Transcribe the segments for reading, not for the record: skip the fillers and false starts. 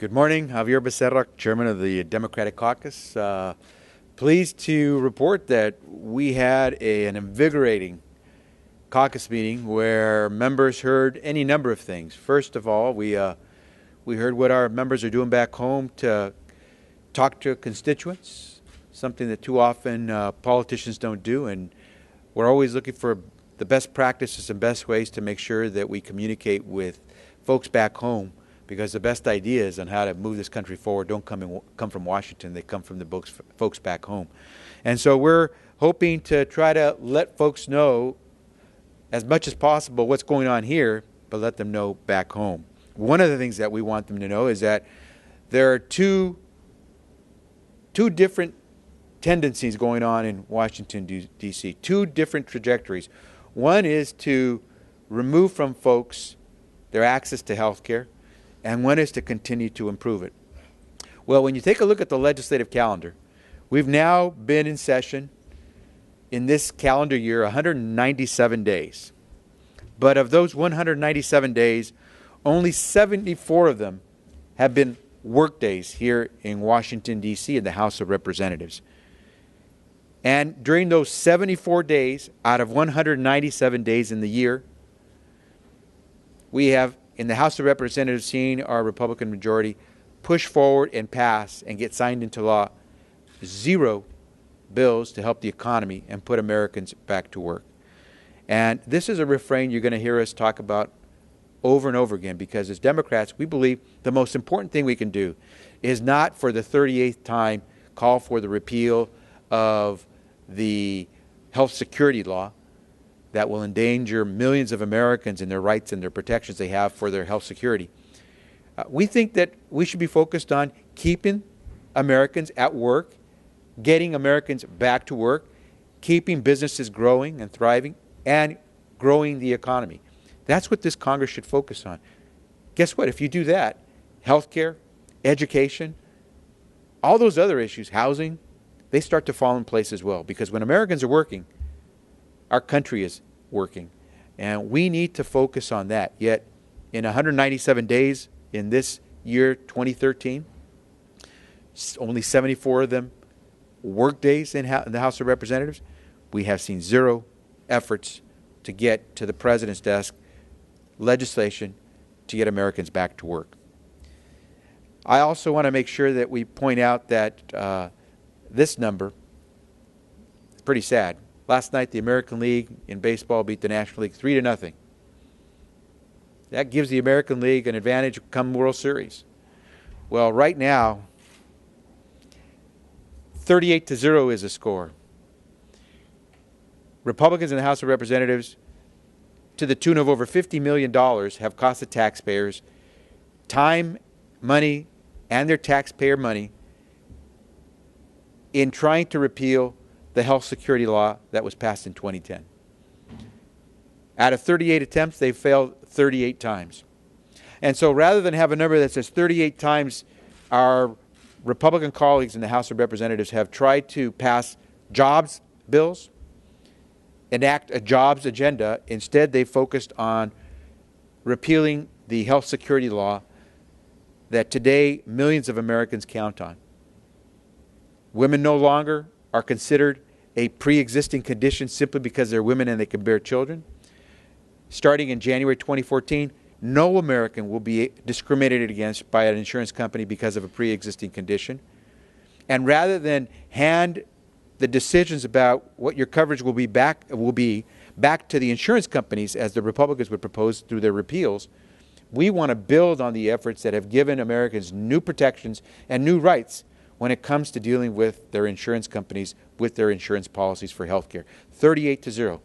Good morning. Javier Becerra, Chairman of the Democratic Caucus. Pleased to report that we had an invigorating caucus meeting where members heard any number of things. First of all, we heard what our members are doing back home to talk to constituents, something that too often politicians don't do, and we're always looking for the best practices and best ways to make sure that we communicate with folks back home, because the best ideas on how to move this country forward don't come from Washington. They come from the folks back home. And so we're hoping to try to let folks know as much as possible what's going on here, but let them know back home. One of the things that we want them to know is that there are two different tendencies going on in Washington, D.C., two different trajectories. One is to remove from folks their access to health care, and one is to continue to improve it. Well, when you take a look at the legislative calendar, we've now been in session in this calendar year 197 days. But of those 197 days, only 74 of them have been work days here in Washington, D.C. in the House of Representatives. And during those 74 days out of 197 days in the year, we have in the House of Representatives seen our Republican majority push forward and pass and get signed into law 0 bills to help the economy and put Americans back to work. And this is a refrain you're going to hear us talk about over and over again, because as Democrats, we believe the most important thing we can do is not for the 38th time call for the repeal of the health security law that will endanger millions of Americans and their rights and their protections they have for their health security. We think that we should be focused on keeping Americans at work, getting Americans back to work, keeping businesses growing and thriving, and growing the economy. That's what this Congress should focus on. Guess what? If you do that, health care, education, all those other issues, housing, they start to fall in place as well. Because when Americans are working, our country is working, and we need to focus on that. Yet, in 197 days in this year, 2013, only 74 of them work days in the House of Representatives. We have seen 0 efforts to get to the President's desk legislation to get Americans back to work. I also want to make sure that we point out that this number is pretty sad. Last night, the American League in baseball beat the National League 3-0. That gives the American League an advantage come World Series. Well, right now, 38-0 is the score. Republicans in the House of Representatives, to the tune of over $50 million, have cost the taxpayers time, money, and their taxpayer money in trying to repeal the health security law that was passed in 2010. Out of 38 attempts, they failed 38 times. And so rather than have a number that says 38 times our Republican colleagues in the House of Representatives have tried to pass jobs bills, enact a jobs agenda, instead they focused on repealing the health security law that today millions of Americans count on. Women no longer are considered a pre-existing condition simply because they're women and they can bear children. Starting in January 2014, no American will be discriminated against by an insurance company because of a pre-existing condition. And rather than hand the decisions about what your coverage will be back to the insurance companies, as the Republicans would propose through their repeals, we want to build on the efforts that have given Americans new protections and new rights when it comes to dealing with their insurance companies, with their insurance policies for health care. 38-0.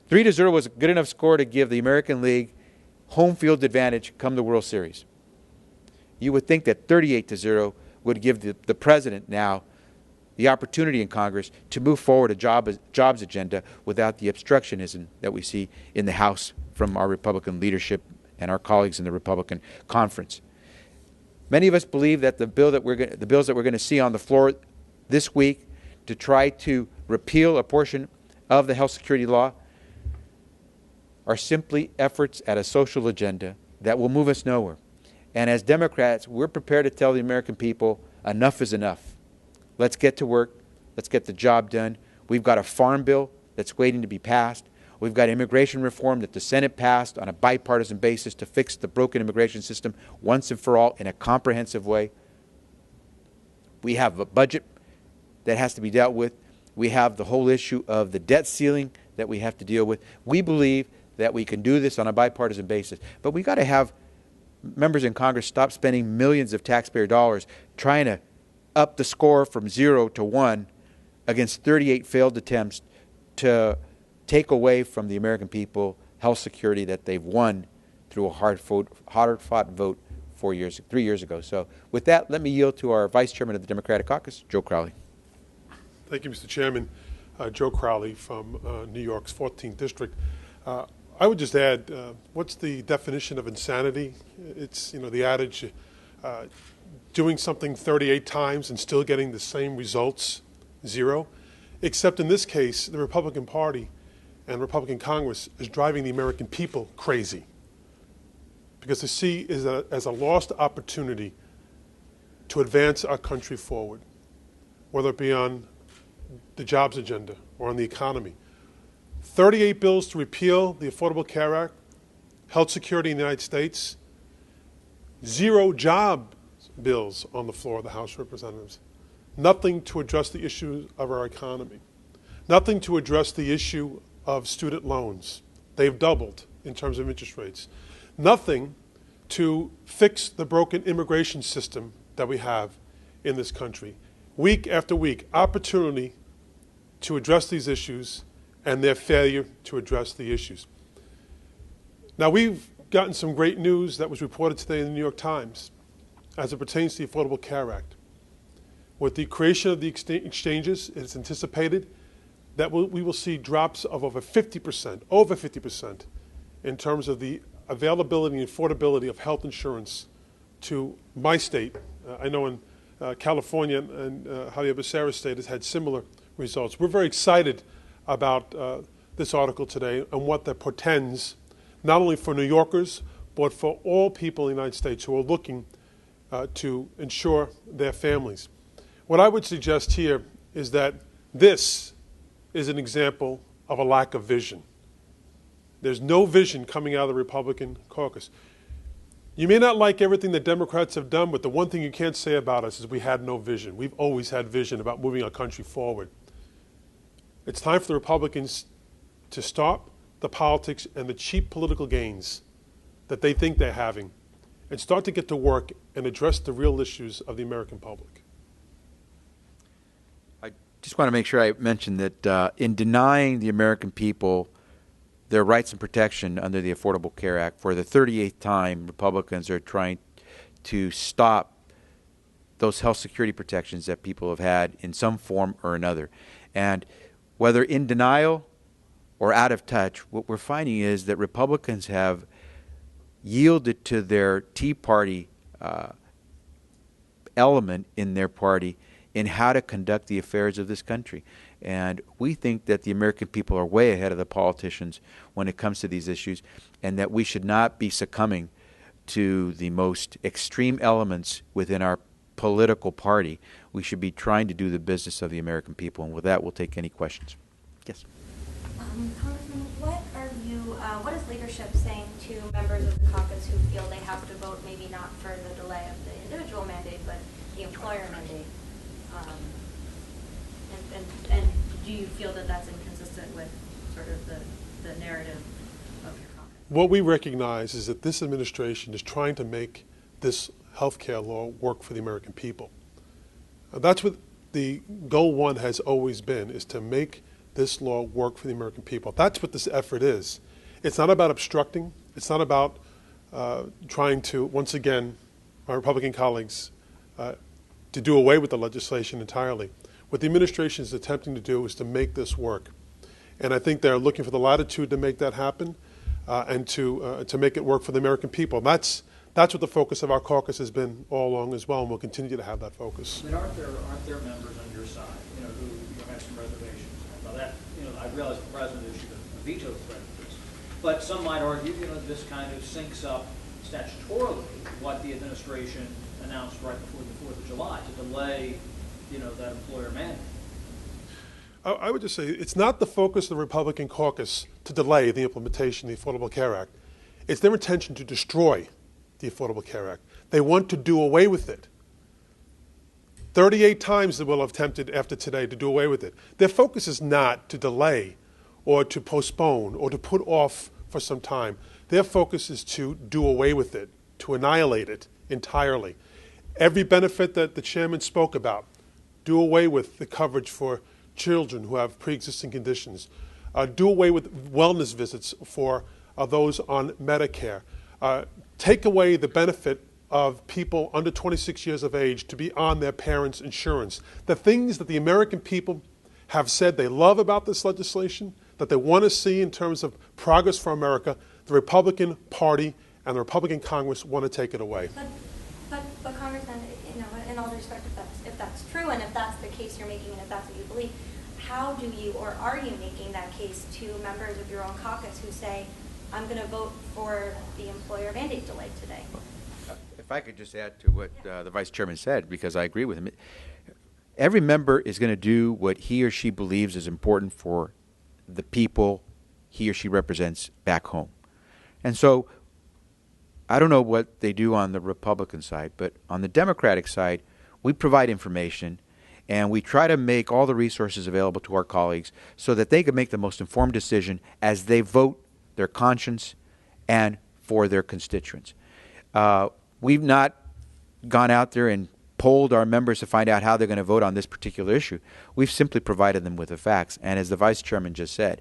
3-0 was a good enough score to give the American League home field advantage come the World Series. You would think that 38-0 would give the President now the opportunity in Congress to move forward a jobs agenda without the obstructionism that we see in the House from our Republican leadership and our colleagues in the Republican conference. Many of us believe that the bills that we're going to see on the floor this week to try to repeal a portion of the health security law are simply efforts at a social agenda that will move us nowhere. And as Democrats, we're prepared to tell the American people, enough is enough. Let's get to work. Let's get the job done. We've got a farm bill that's waiting to be passed. We've got immigration reform that the Senate passed on a bipartisan basis to fix the broken immigration system once and for all in a comprehensive way. We have a budget that has to be dealt with. We have the whole issue of the debt ceiling that we have to deal with. We believe that we can do this on a bipartisan basis. But we've got to have members in Congress stop spending millions of taxpayer dollars trying to up the score from 0 to 1 against 38 failed attempts to take away from the American people health security that they've won through a hard-fought vote 3 years ago. So with that, let me yield to our Vice Chairman of the Democratic Caucus, Joe Crowley. Thank you, Mr. Chairman. Joe Crowley from New York's 14th District. I would just add, what's the definition of insanity? It's, the adage, doing something 38 times and still getting the same results, 0. Except in this case, the Republican Party and Republican Congress is driving the American people crazy, because they see it as a lost opportunity to advance our country forward, whether it be on the jobs agenda or on the economy. 38 bills to repeal the Affordable Care Act, health security in the United States, 0 job bills on the floor of the House of Representatives, nothing to address the issues of our economy, nothing to address the issue of student loans. They've doubled in terms of interest rates. Nothing to fix the broken immigration system that we have in this country. Week after week, opportunity to address these issues and their failure to address the issues. Now, we've gotten some great news that was reported today in the New York Times as it pertains to the Affordable Care Act. With the creation of the exchanges, it's anticipated that we will see drops of over 50% in terms of the availability and affordability of health insurance to my state. I know in California and Javier Becerra's state has had similar results. We're very excited about this article today and what that portends, not only for New Yorkers, but for all people in the United States who are looking to insure their families. What I would suggest here is that this is an example of a lack of vision. There's no vision coming out of the Republican caucus. You may not like everything that Democrats have done, but the one thing you can't say about us is we had no vision. We've always had vision about moving our country forward. It's time for the Republicans to stop the politics and the cheap political gains that they think they're having and start to get to work and address the real issues of the American public. I just want to make sure I mention that in denying the American people their rights and protection under the Affordable Care Act, for the 38th time, Republicans are trying to stop those health security protections that people have had in some form or another. And whether in denial or out of touch, what we're finding is that Republicans have yielded to their Tea Party element in their party in how to conduct the affairs of this country. And we think that the American people are way ahead of the politicians when it comes to these issues, and that we should not be succumbing to the most extreme elements within our political party. We should be trying to do the business of the American people. And with that, we'll take any questions. Yes. Congressman, what is leadership saying to members of the caucus who feel they have to vote maybe not for the delay of the individual mandate, but the employer mandate? And do you feel that that's inconsistent with sort of the narrative of your caucus? What we recognize is that this administration is trying to make this health care law work for the American people. That's what the goal one has always been, is to make this law work for the American people. That's what this effort is. It's not about obstructing. It's not about trying to, once again, my Republican colleagues, to do away with the legislation entirely. What the administration is attempting to do is to make this work. And I think they're looking for the latitude to make that happen and to make it work for the American people. That's what the focus of our caucus has been all along as well, and we'll continue to have that focus. But aren't there members on your side, who have some reservations? Now that, I realize the president issued a veto threat to this, but some might argue, this kind of syncs up statutorily what the administration announced right before the 4th of July to delay, that employer mandate. I would just say it's not the focus of the Republican caucus to delay the implementation of the Affordable Care Act. It's their intention to destroy the Affordable Care Act. They want to do away with it. 38 times they will have attempted after today to do away with it. Their focus is not to delay or to postpone or to put off for some time. Their focus is to do away with it, to annihilate it entirely. Every benefit that the chairman spoke about, do away with the coverage for children who have pre-existing conditions, do away with wellness visits for those on Medicare, take away the benefit of people under 26 years of age to be on their parents' insurance. The things that the American people have said they love about this legislation, that they want to see in terms of progress for America, the Republican Party and the Republican Congress want to take it away. But Congressman, in all due respect, if that's true and if that's the case you're making and if that's what you believe, how do you or are you making that case to members of your own caucus who say, I'm going to vote for the employer mandate delay today? If I could just add to what the Vice Chairman said, because I agree with him. Every member is going to do what he or she believes is important for the people he or she represents back home. And so I don't know what they do on the Republican side, but on the Democratic side, we provide information and we try to make all the resources available to our colleagues so that they can make the most informed decision as they vote their conscience and for their constituents. We've not gone out there and polled our members to find out how they're going to vote on this particular issue. We've simply provided them with the facts. And as the Vice Chairman just said,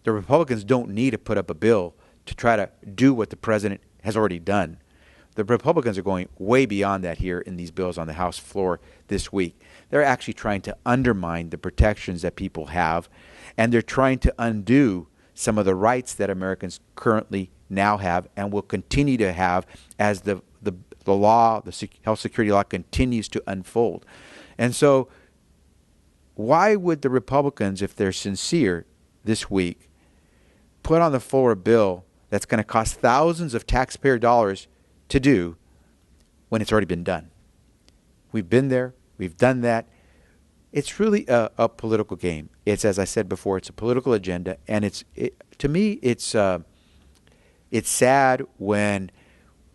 the Republicans don't need to put up a bill to try to do what the President has already done. The Republicans are going way beyond that here in these bills on the House floor this week. They're actually trying to undermine the protections that people have, and they're trying to undo some of the rights that Americans currently now have and will continue to have as the law, the health security law, continues to unfold. And so why would the Republicans, if they're sincere this week, put on the floor a bill that's going to cost thousands of taxpayer dollars to do when it's already been done? We've been there. We've done that. It's really a political game. It's, as I said before, it's a political agenda, and to me, it's sad when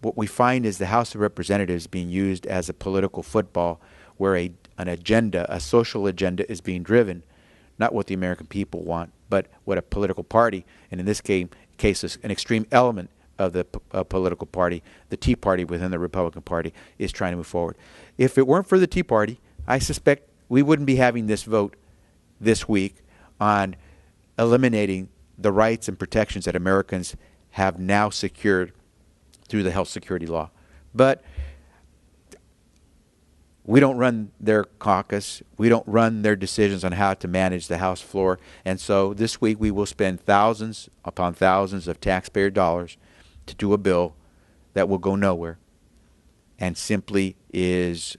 what we find is the House of Representatives being used as a political football where an agenda, a social agenda, is being driven, not what the American people want, but what a political party, and in this case an extreme element of the political party, the Tea Party within the Republican Party, is trying to move forward. If it weren't for the Tea Party, I suspect we wouldn't be having this vote this week on eliminating the rights and protections that Americans have now secured through the health security law. But we don't run their caucus. We don't run their decisions on how to manage the House floor. And so this week we will spend thousands upon thousands of taxpayer dollars to do a bill that will go nowhere and simply is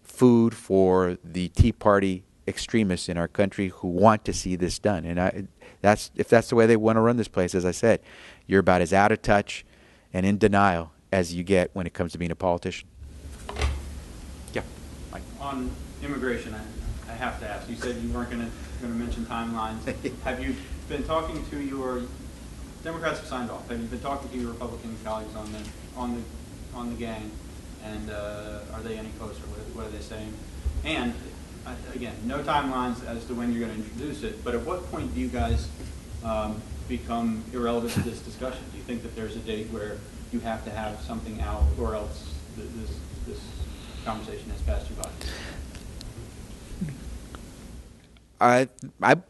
food for the Tea Party extremists in our country who want to see this done. And if that's the way they want to run this place, as I said, you're about as out of touch and in denial as you get when it comes to being a politician. Yeah, Mike. On immigration, I have to ask. You said you weren't going to mention timelines. Have you been talking to your Democrats have signed off? Have you been talking to your Republican colleagues on the gang? And are they any closer? What are they saying? And again, no timelines as to when you're going to introduce it. But at what point do you guys become irrelevant to this discussion? Do you think that there's a date where you have to have something out, or else this conversation has passed you by?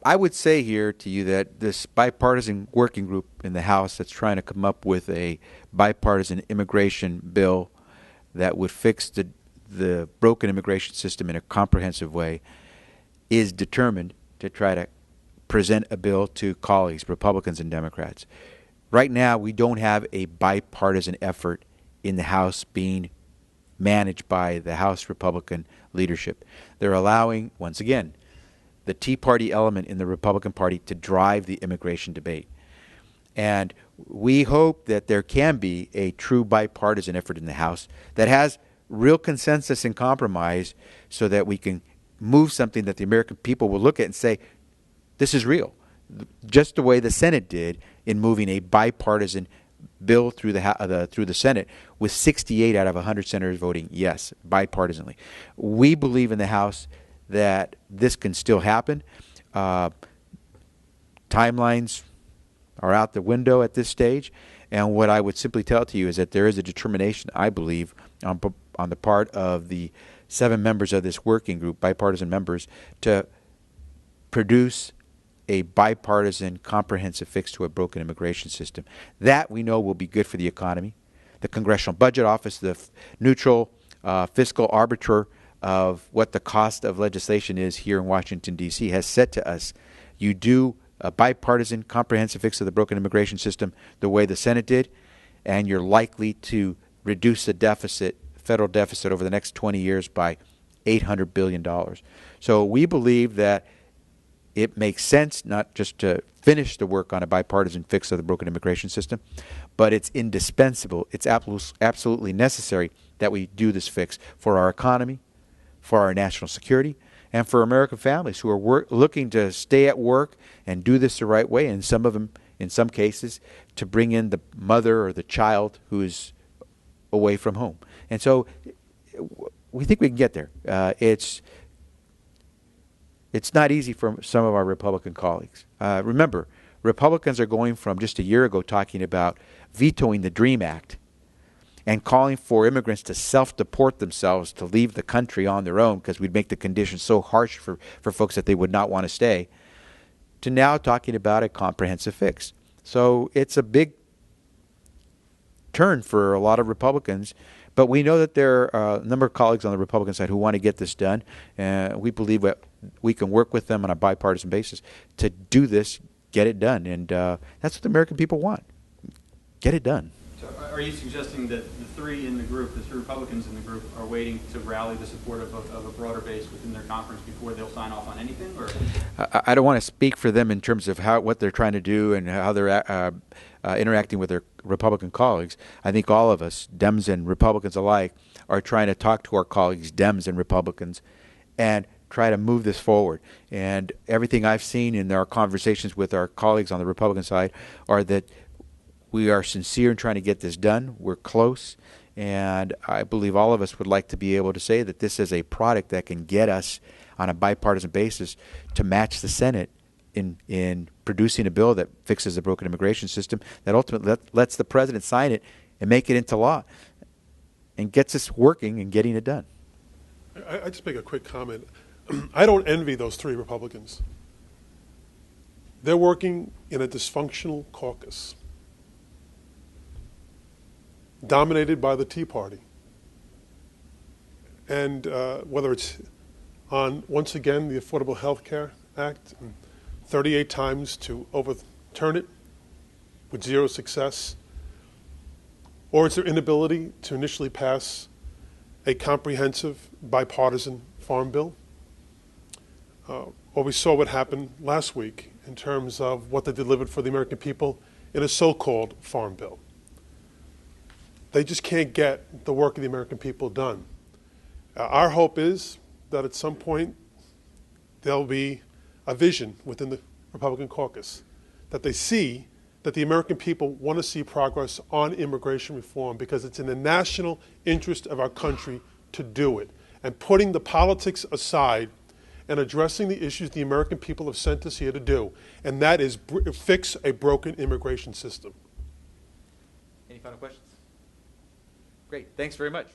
I would say here to you that this bipartisan working group in the House that's trying to come up with a bipartisan immigration bill that would fix the broken immigration system in a comprehensive way is determined to try to present a bill to colleagues, Republicans and Democrats. Right now, we don't have a bipartisan effort in the House being managed by the House Republican leadership. They're allowing, once again, the Tea Party element in the Republican Party to drive the immigration debate. And we hope that there can be a true bipartisan effort in the House that has real consensus and compromise so that we can move something that the American people will look at and say, this is real. Just the way the Senate did in moving a bipartisan bill through the Senate with 68 out of 100 senators voting yes, bipartisanly. We believe in the House that this can still happen. Timelines are out the window at this stage, and what I would simply tell to you is that there is a determination, I believe, on the part of the 7 members of this working group, bipartisan members, to produce a bipartisan comprehensive fix to a broken immigration system. That we know will be good for the economy. The Congressional Budget Office, the neutral fiscal arbiter of what the cost of legislation is here in Washington, D.C., has said to us, you do a bipartisan comprehensive fix of the broken immigration system the way the Senate did, and you're likely to reduce the deficit, federal deficit, over the next 20 years by $800 billion. So we believe that it makes sense not just to finish the work on a bipartisan fix of the broken immigration system, but it's indispensable, it's absolutely necessary that we do this fix for our economy, for our national security, and for American families who are looking to stay at work and do this the right way, and some of them, in some cases, to bring in the mother or the child who is away from home. And so we think we can get there. It's not easy for some of our Republican colleagues. Remember, Republicans are going from just a year ago talking about vetoing the DREAM Act and calling for immigrants to self-deport themselves to leave the country on their own because we'd make the conditions so harsh for folks that they would not want to stay, to now talking about a comprehensive fix. So it's a big turn for a lot of Republicans, but we know that there are a number of colleagues on the Republican side who want to get this done. We believe that we can work with them on a bipartisan basis to do this, get it done, and that's what the American people want. Get it done. So are you suggesting that the 3 in the group, the 3 Republicans in the group, are waiting to rally the support of a broader base within their conference before they'll sign off on anything? Or I don't want to speak for them in terms of what they're trying to do and how they're interacting with their Republican colleagues. I think all of us, Dems and Republicans alike, are trying to talk to our colleagues, Dems and Republicans, and try to move this forward. And everything I've seen in our conversations with our colleagues on the Republican side are that we are sincere in trying to get this done. We're close, and I believe all of us would like to be able to say that this is a product that can get us on a bipartisan basis to match the Senate in producing a bill that fixes the broken immigration system, that ultimately lets the president sign it and make it into law and gets us working and getting it done. I just make a quick comment. I don't envy those 3 Republicans. They're working in a dysfunctional caucus dominated by the Tea Party. And whether it's on, once again, the Affordable Health Care Act, 38 times to overturn it with 0 success, or it's their inability to initially pass a comprehensive bipartisan farm bill, or we saw what happened last week in terms of what they delivered for the American people in a so-called farm bill. They just can't get the work of the American people done. Our hope is that at some point there'll be a vision within the Republican caucus, that they see that the American people want to see progress on immigration reform because it's in the national interest of our country to do it. And putting the politics aside and addressing the issues the American people have sent us here to do, and that is fix a broken immigration system. Any final questions? Great. Thanks very much.